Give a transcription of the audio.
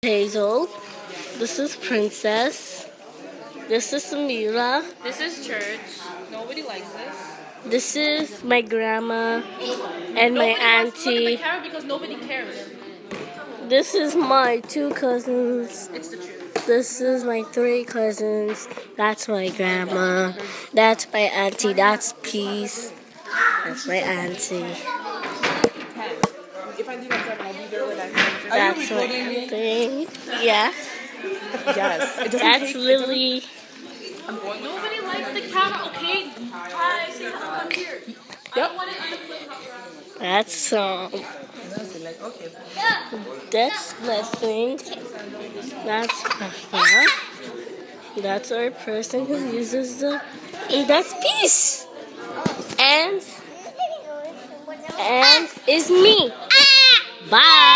Hazel. This is Princess. This is Samira. This is church. Nobody likes this. This is my grandma and my Nobody wants to look at auntie. the camera because nobody cares. This is my 2 cousins. It's the truth. This is my 3 cousins. That's my grandma. That's my auntie. That's Peace. That's my auntie. If I leave at 7, I'll be there when I finish. That's my thing. Yeah. Yes. It doesn't That's take, Lily. Nobody likes the camera, okay? Hi, say hello, come here. I don't want it on the flip. That's like, okay. That's Blessing. That's Papa. That's our person who uses the. And that's Peace. And is me. Bye.